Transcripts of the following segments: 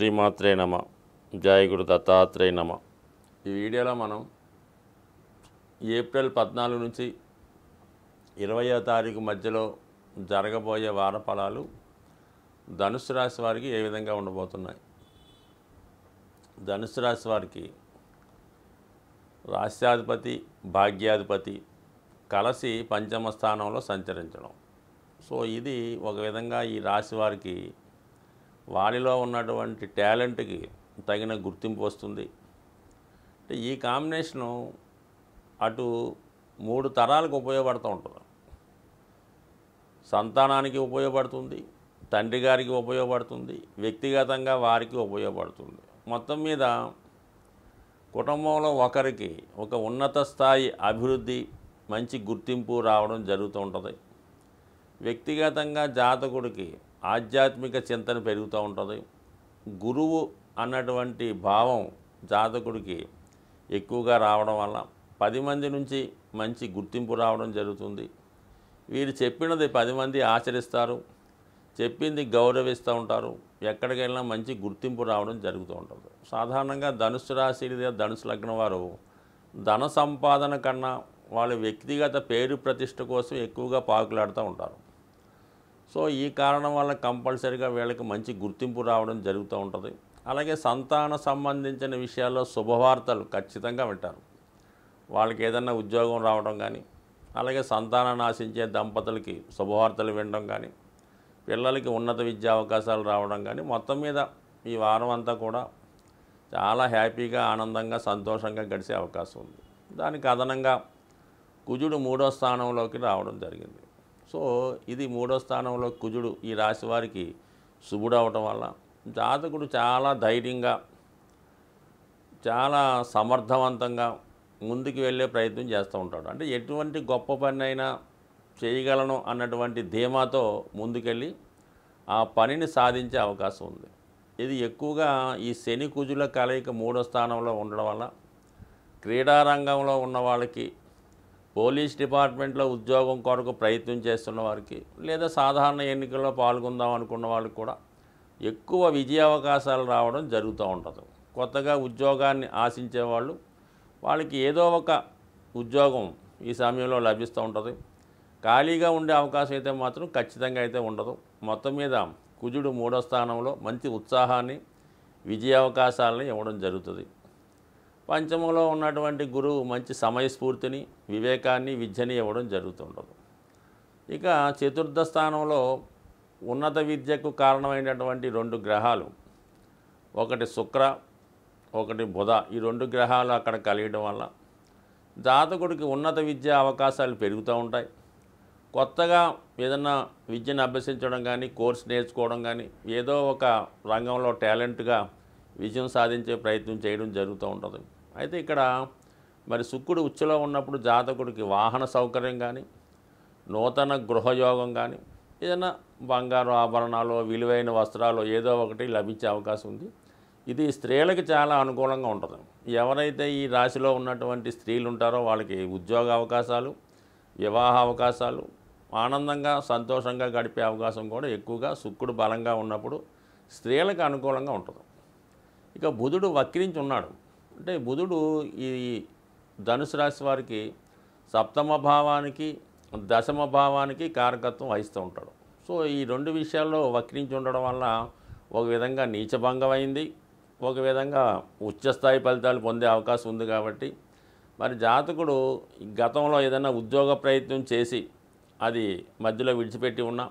శ్రీమాత్రే నమ. జయ గురు దత్తాత్రేయ నమ. ఈ వీడియోలో మనం ఏప్రిల్ 14 నుంచి 20వ తారీఖు మధ్యలో జరగబోయే వార ఫలాలు ధనుసు రాశి వారికి ఏ విధంగా ఉండబోతున్నాయి. ధనుసు రాశి వారికి రాశ్యాధిపతి భాగ్యాధిపతి కలిసి పంచమ స్థానంలో సంచరించడం. సో ఇది ఒక విధంగా ఈ రాశి వారికి వారిలో ఉన్నటువంటి టాలెంట్కి తగిన గుర్తింపు వస్తుంది. అంటే ఈ కాంబినేషను అటు 3 తరాలకు ఉపయోగపడుతూ ఉంటుంది. సంతానానికి ఉపయోగపడుతుంది, తండ్రి గారికి ఉపయోగపడుతుంది, వ్యక్తిగతంగా వారికి ఉపయోగపడుతుంది. మొత్తం మీద కుటుంబంలో ఒకరికి ఒక ఉన్నత స్థాయి అభివృద్ధి, మంచి గుర్తింపు రావడం జరుగుతూ ఉంటుంది. వ్యక్తిగతంగా జాతకుడికి ఆధ్యాత్మిక చింతన పెరుగుతూ ఉంటుంది. గురువు అన్నటువంటి భావం జాతకుడికి ఎక్కువగా రావడం వల్ల 10 మంది నుంచి మంచి గుర్తింపు రావడం జరుగుతుంది. వీరు చెప్పినది 10 మంది ఆచరిస్తారు, చెప్పింది గౌరవిస్తూ ఉంటారు. ఎక్కడికి వెళ్ళినా మంచి గుర్తింపు రావడం జరుగుతూ ఉంటుంది. సాధారణంగా ధనుసు రాశి లేదా ధనుసు లగ్నం వారు ధన సంపాదన కన్నా వాళ్ళ వ్యక్తిగత పేరు ప్రతిష్ట కోసం ఎక్కువగా పాకులాడుతూ ఉంటారు. సో ఈ కారణం వల్ల కంపల్సరీగా వీళ్ళకి మంచి గుర్తింపు రావడం జరుగుతూ ఉంటుంది. అలాగే సంతాన సంబంధించిన విషయాల్లో శుభవార్తలు ఖచ్చితంగా వింటారు. వాళ్ళకి ఏదన్నా ఉద్యోగం రావడం కానీ, అలాగే సంతానాన్ని ఆశించే దంపతులకి శుభవార్తలు వినడం కానీ, పిల్లలకి ఉన్నత విద్యా అవకాశాలు రావడం కానీ, మొత్తం మీద ఈ వారం అంతా కూడా చాలా హ్యాపీగా, ఆనందంగా, సంతోషంగా గడిచే అవకాశం ఉంది. దానికి అదనంగా కుజుడు 3వ స్థానంలోకి రావడం జరిగింది. సో ఇది 3వ స్థానంలో కుజుడు ఈ రాశి వారికి శుభుడు అవటం వల్ల జాతకుడు చాలా ధైర్యంగా, చాలా సమర్థవంతంగా ముందుకు వెళ్ళే ప్రయత్నం చేస్తూ ఉంటాడు. అంటే ఎటువంటి గొప్ప పని అయినా చేయగలను అన్నటువంటి ధీమాతో ముందుకెళ్ళి ఆ పనిని సాధించే అవకాశం ఉంది. ఇది ఎక్కువగా ఈ శని కుజుల కలయిక 3వ స్థానంలో ఉండడం వల్ల క్రీడారంగంలో ఉన్న వాళ్ళకి, పోలీస్ డిపార్ట్మెంట్లో ఉద్యోగం కొరకు ప్రయత్నం చేస్తున్న వారికి, లేదా సాధారణ ఎన్నికల్లో పాల్గొందాం అనుకున్న వాళ్ళకి కూడా ఎక్కువ విజయ అవకాశాలు రావడం జరుగుతూ ఉంటుంది. కొత్తగా ఉద్యోగాన్ని ఆశించే వాళ్ళకి ఏదో ఒక ఉద్యోగం ఈ సమయంలో లభిస్తూ ఉంటుంది. ఖాళీగా ఉండే అవకాశం అయితే మాత్రం ఖచ్చితంగా అయితే ఉండదు. మొత్తం మీద కుజుడు 3వ స్థానంలో మంచి ఉత్సాహాన్ని, విజయ అవకాశాలని ఇవ్వడం జరుగుతుంది. పంచమంలో ఉన్నటువంటి గురువు మంచి సమయస్ఫూర్తిని, వివేకాన్ని, విద్యని ఇవ్వడం జరుగుతుంటుంది. ఇక చతుర్థ స్థానంలో ఉన్నత విద్యకు కారణమైనటువంటి 2 గ్రహాలు, ఒకటి శుక్ర, ఒకటి బుధ, ఈ 2 గ్రహాలు అక్కడ కలియడం వల్ల జాతకుడికి ఉన్నత విద్యా అవకాశాలు పెరుగుతూ ఉంటాయి. కొత్తగా ఏదన్నా విద్యను అభ్యసించడం కానీ, కోర్సు నేర్చుకోవడం కానీ, ఏదో ఒక రంగంలో టాలెంట్గా విజయం సాధించే ప్రయత్నం చేయడం జరుగుతూ ఉంటుంది. అయితే ఇక్కడ మరి శుక్రుడు ఉచ్చులో ఉన్నప్పుడు జాతకుడికి వాహన సౌకర్యం కానీ, నూతన గృహయోగం కానీ, ఏదైనా బంగారు ఆభరణాలు, విలువైన వస్త్రాలు ఏదో ఒకటి లభించే అవకాశం ఉంది. ఇది స్త్రీలకు చాలా అనుకూలంగా ఉంటుంది. ఎవరైతే ఈ రాశిలో ఉన్నటువంటి స్త్రీలు ఉంటారో వాళ్ళకి ఉద్యోగ అవకాశాలు, వివాహ అవకాశాలు, ఆనందంగా, సంతోషంగా గడిపే అవకాశం కూడా ఎక్కువగా శుక్రుడు బలంగా ఉన్నప్పుడు స్త్రీలకు అనుకూలంగా ఉంటుంది. ఇక బుధుడు వక్రించి ఉన్నాడు. అంటే బుధుడు ఈ ధనుసు రాశి వారికి 7వ భావానికి, 10వ భావానికి కారకత్వం వహిస్తూ ఉంటాడు. సో ఈ 2 విషయాల్లో వక్రించి ఉండడం వల్ల ఒక విధంగా నీచభంగం అయింది, ఒక విధంగా ఉచ్చస్థాయి ఫలితాలు పొందే అవకాశం ఉంది. కాబట్టి మరి జాతకుడు గతంలో ఏదైనా ఉద్యోగ ప్రయత్నం చేసి అది మధ్యలో విడిచిపెట్టి ఉన్నా,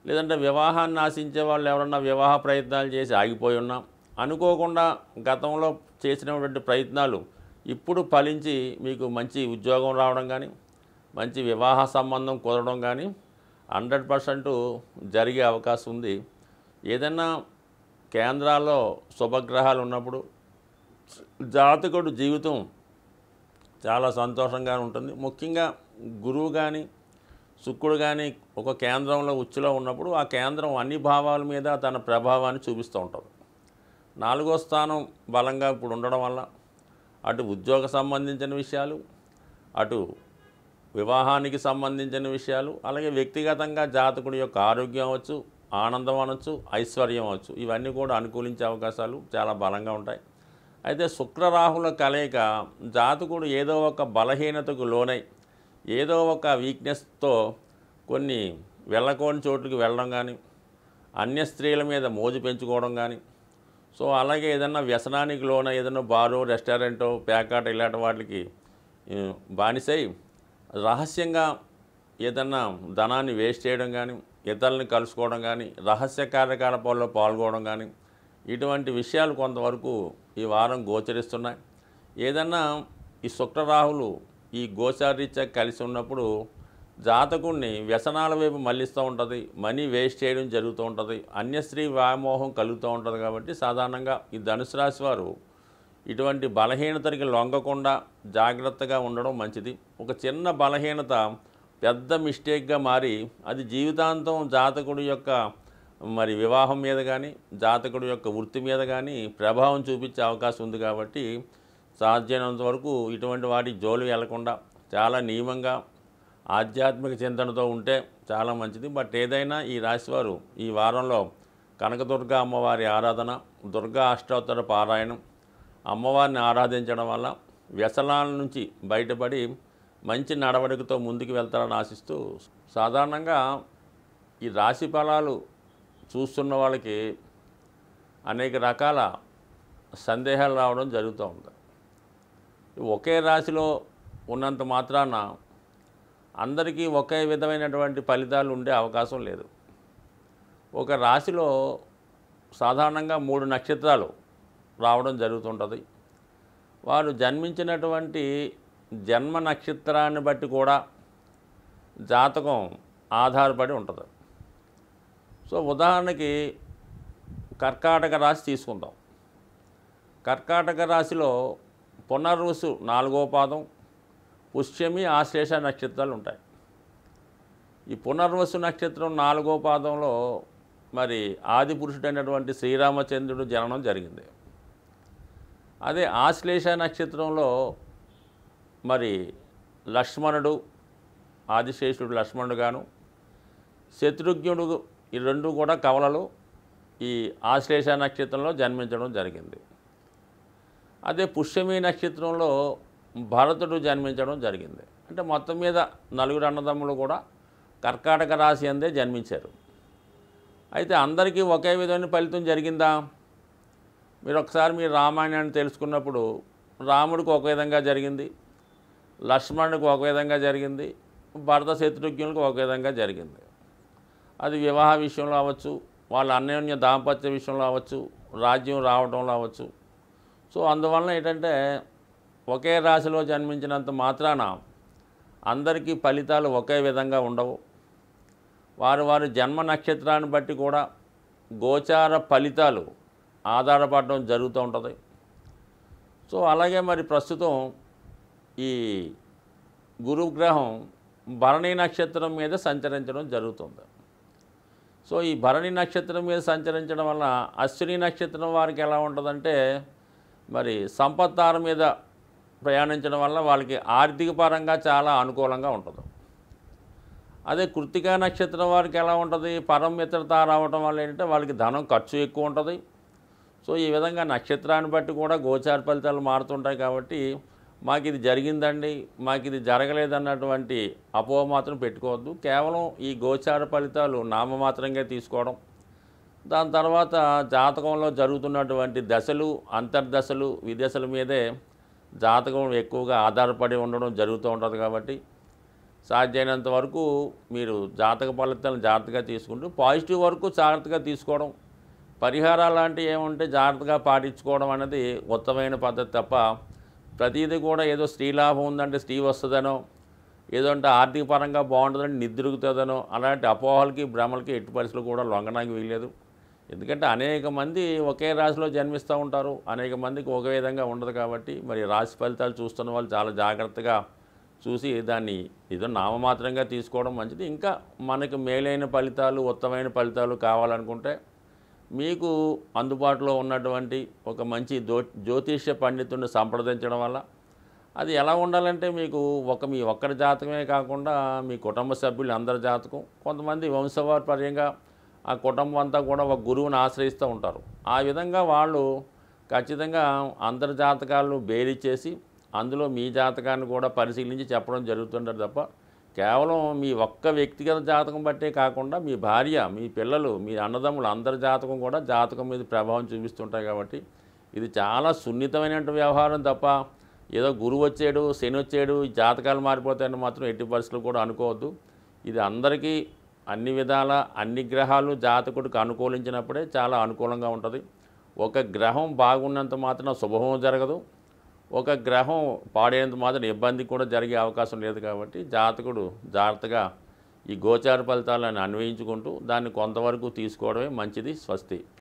లేదంటే వివాహాన్ని ఆశించే వాళ్ళు ఎవరన్నా వివాహ ప్రయత్నాలు చేసి ఆగిపోయి ఉన్నా, అనుకోకుండా గతంలో చేసినటువంటి ప్రయత్నాలు ఇప్పుడు ఫలించి మీకు మంచి ఉద్యోగం రావడం కానీ, మంచి వివాహ సంబంధం కుదరడం కానీ 100% జరిగే అవకాశం ఉంది. ఏదైనా కేంద్రాల్లో శుభగ్రహాలు ఉన్నప్పుడు జాతకుడు జీవితం చాలా సంతోషంగా ఉంటుంది. ముఖ్యంగా గురువు కానీ, శుక్రుడు కానీ ఒక కేంద్రంలో ఉచ్చులో ఉన్నప్పుడు ఆ కేంద్రం అన్ని భావాల మీద తన ప్రభావాన్ని చూపిస్తూ ఉంటుంది. 4వ స్థానం బలంగా ఇప్పుడు ఉండడం వల్ల అటు ఉద్యోగ సంబంధించిన విషయాలు, అటు వివాహానికి సంబంధించిన విషయాలు, అలాగే వ్యక్తిగతంగా జాతకుడి యొక్క ఆరోగ్యం అవ్వచ్చు, ఆనందం అనొచ్చు, ఐశ్వర్యం అవచ్చు, ఇవన్నీ కూడా అనుకూలించే అవకాశాలు చాలా బలంగా ఉంటాయి. అయితే శుక్రరాహుల కలయిక జాతకుడు ఏదో ఒక బలహీనతకు లోనై ఏదో ఒక వీక్నెస్తో కొన్ని వెళ్ళకోని చోటుకి వెళ్ళడం కానీ, అన్య స్త్రీల మీద మోజు పెంచుకోవడం కానీ, సో అలాగే ఏదన్నా వ్యసనానికి లోన ఏదైనా బారో, రెస్టారెంటో, పేకాట ఇలాంటి వాటికి బానిసై రహస్యంగా ఏదన్నా ధనాన్ని వేస్ట్ చేయడం కానీ, ఇతరులని కలుసుకోవడం కానీ, రహస్య కార్యకలాపాల్లో పాల్గొనడం కానీ, ఇటువంటి విషయాలు కొంతవరకు ఈ వారం గోచరిస్తున్నాయి. ఏదన్నా ఈ శుక్రరాహులు ఈ గోచారీత్యా కలిసి ఉన్నప్పుడు జాతకుడిని వ్యసనాల వైపు మళ్ళిస్తూ ఉంటుంది, మనీ వేస్ట్ చేయడం జరుగుతూ ఉంటుంది, అన్య స్త్రీ వ్యామోహం కలుగుతూ ఉంటుంది. కాబట్టి సాధారణంగా ఈ ధనుసు రాశి వారు ఇటువంటి బలహీనతకి లొంగకుండా జాగ్రత్తగా ఉండడం మంచిది. ఒక చిన్న బలహీనత పెద్ద మిస్టేక్గా మారి అది జీవితాంతం జాతకుడి యొక్క మరి వివాహం మీద కానీ, జాతకుడి యొక్క వృత్తి మీద కానీ ప్రభావం చూపించే అవకాశం ఉంది. కాబట్టి సాధ్యమైనంత వరకు ఇటువంటి వాటి జోలు వెళ్లకుండా చాలా నియమంగా ఆధ్యాత్మిక చింతనతో ఉంటే చాలా మంచిది. బట్ ఏదైనా ఈ రాశివారు ఈ వారంలో కనకదుర్గ అమ్మవారి ఆరాధన, దుర్గా అష్టోత్తర పారాయణం, అమ్మవారిని ఆరాధించడం వల్ల వ్యసనాల నుంచి బయటపడి మంచి నడవడికతో ముందుకు వెళ్తారని ఆశిస్తూ, సాధారణంగా ఈ రాశి ఫలాలు చూస్తున్న వాళ్ళకి అనేక రకాల సందేహాలు రావడం జరుగుతూ ఉంది. ఒకే రాశిలో ఉన్నంత మాత్రాన అందరికీ ఒకే విధమైనటువంటి ఫలితాలు ఉండే అవకాశం లేదు. ఒక రాశిలో సాధారణంగా 3 నక్షత్రాలు రావడం జరుగుతుంటుంది. వారు జన్మించినటువంటి జన్మ నక్షత్రాన్ని బట్టి కూడా జాతకం ఆధారపడి ఉంటుంది. సో ఉదాహరణకి కర్కాటక రాశి తీసుకుందాం. కర్కాటక రాశిలో పునర్వసు 4వ పాదం, పుష్యమి, ఆశ్లేష నక్షత్రాలు ఉంటాయి. ఈ పునర్వసు నక్షత్రం 4వ పాదంలో మరి ఆది పురుషుడైనటువంటి శ్రీరామచంద్రుడు జననం జరిగింది. అదే ఆశ్లేష నక్షత్రంలో మరి లక్ష్మణుడు, ఆదిశేషుడు లక్ష్మణుడు గాను, శత్రుఘ్నుడు, ఈ 2 కూడా కవలలు ఈ ఆశ్లేష నక్షత్రంలో జన్మించడం జరిగింది. అదే పుష్యమి నక్షత్రంలో భరతుడు జన్మించడం జరిగింది. అంటే మొత్తం మీద 4 అన్నదమ్ములు కూడా కర్కాటక రాశి అందే జన్మించారు. అయితే అందరికీ ఒకే విధమైన ఫలితం జరిగిందా? మీరు ఒకసారి మీరు రామాయణాన్ని తెలుసుకున్నప్పుడు రాముడికి ఒక విధంగా జరిగింది, లక్ష్మణుడికి ఒక విధంగా జరిగింది, భరత శత్రుఘ్నులకు ఒక విధంగా జరిగింది. అది వివాహ విషయంలో అవ్వచ్చు, వాళ్ళ అన్యోన్య దాంపత్య విషయంలో అవ్వచ్చు, రాజ్యం రావడంలో అవ్వచ్చు. సో అందువలన ఏంటంటే ఒకే రాశిలో జన్మించినంత మాత్రాన అందరికీ ఫలితాలు ఒకే విధంగా ఉండవు. వారి జన్మ నక్షత్రాన్ని బట్టి కూడా గోచార ఫలితాలు ఆధారపడడం జరుగుతూ ఉంటుంది. సో అలాగే మరి ప్రస్తుతం ఈ గురుగ్రహం భరణి నక్షత్రం మీద సంచరించడం జరుగుతుంది. సో ఈ భరణి నక్షత్రం మీద సంచరించడం వల్ల అశ్విని నక్షత్రం వారికి ఎలా ఉంటుందంటే మరి సంపత్తార మీద ప్రయాణించడం వల్ల వాళ్ళకి ఆర్థిక పరంగా చాలా అనుకూలంగా ఉంటుంది. అదే కృత్తికా నక్షత్రం వారికి ఎలా ఉంటుంది, పరమిత్రత రావటం వల్ల ఏంటంటే వాళ్ళకి ధనం ఖర్చు ఎక్కువ ఉంటుంది. సో ఈ విధంగా నక్షత్రాన్ని బట్టి కూడా గోచార ఫలితాలు మారుతుంటాయి. కాబట్టి మాకు ఇది జరిగిందండి, మాకు ఇది జరగలేదన్నటువంటి అపోహ మాత్రం పెట్టుకోవద్దు. కేవలం ఈ గోచార ఫలితాలు నామమాత్రంగా తీసుకోవడం, దాని తర్వాత జాతకంలో జరుగుతున్నటువంటి దశలు, అంతర్దశలు, విదశల మీదే జాతకం ఎక్కువగా ఆధారపడి ఉండడం జరుగుతూ ఉంటుంది. కాబట్టి సాధ్యమైనంత వరకు మీరు జాతక ఫలితాలను జాగ్రత్తగా తీసుకుంటూ పాజిటివ్ వరకు జాగ్రత్తగా తీసుకోవడం, పరిహారాలు లాంటివి ఏముంటే జాగ్రత్తగా పాటించుకోవడం అనేది ఉత్తమమైన పద్ధతి తప్ప ప్రతిదీ కూడా ఏదో స్త్రీలాభం ఉందంటే స్త్రీ వస్తుందనో, ఏదో అంటే ఆర్థిక పరంగా బాగుంటుందంటే నిద్రుగుతుందనో అలాంటి అపోహలకి భ్రమలకి ఎట్టి పరిస్థితులు కూడా లొంగడానికి వీల్లేదు. ఎందుకంటే అనేక మంది ఒకే రాశిలో జన్మిస్తూ ఉంటారు, అనేక మందికి ఒక విధంగా ఉండదు. కాబట్టి మరి రాశి ఫలితాలు చూస్తున్న వాళ్ళు చాలా జాగ్రత్తగా చూసి దాన్ని ఏదో నామమాత్రంగా తీసుకోవడం మంచిది. ఇంకా మనకు మేలైన ఫలితాలు, ఉత్తమైన ఫలితాలు కావాలనుకుంటే మీకు అందుబాటులో ఉన్నటువంటి ఒక మంచి జ్యోతిష్య పండితుడిని సంప్రదించడం వల్ల అది ఎలా ఉండాలంటే మీకు మీ ఒక్కరి జాతకమే కాకుండా మీ కుటుంబ సభ్యులు అందరి జాతకం, కొంతమంది వంశవారపర్యంగా ఆ కుటుంబం అంతా కూడా ఒక గురువుని ఆశ్రయిస్తూ ఉంటారు. ఆ విధంగా వాళ్ళు ఖచ్చితంగా అందరి జాతకాలను బేరీచేసి అందులో మీ జాతకాన్ని కూడా పరిశీలించి చెప్పడం జరుగుతుంటారు తప్ప కేవలం మీ ఒక్క వ్యక్తిగత జాతకం బట్టే కాకుండా మీ భార్య, మీ పిల్లలు, మీ అన్నదమ్ములు అందరి జాతకం కూడా జాతకం మీద ప్రభావం చూపిస్తుంటాయి. కాబట్టి ఇది చాలా సున్నితమైనటువంటి వ్యవహారం తప్ప ఏదో గురువు వచ్చాడు, శని వచ్చాడు, ఈ జాతకాలు మారిపోతాయని మాత్రం ఎట్టి పరిస్థితులు కూడా అనుకోవద్దు. ఇది అందరికీ అన్ని విధాల అన్ని గ్రహాలు జాతకుడికి అనుకూలించినప్పుడే చాలా అనుకూలంగా ఉంటుంది. ఒక గ్రహం బాగున్నంత మాత్రం శుభం జరగదు, ఒక గ్రహం పాడైనంత మాత్రం ఇబ్బంది కూడా జరిగే అవకాశం లేదు. కాబట్టి జాతకుడు జాగ్రత్తగా ఈ గోచార ఫలితాలను అన్వయించుకుంటూ దాన్ని కొంతవరకు తీసుకోవడమే మంచిది. స్వస్తి.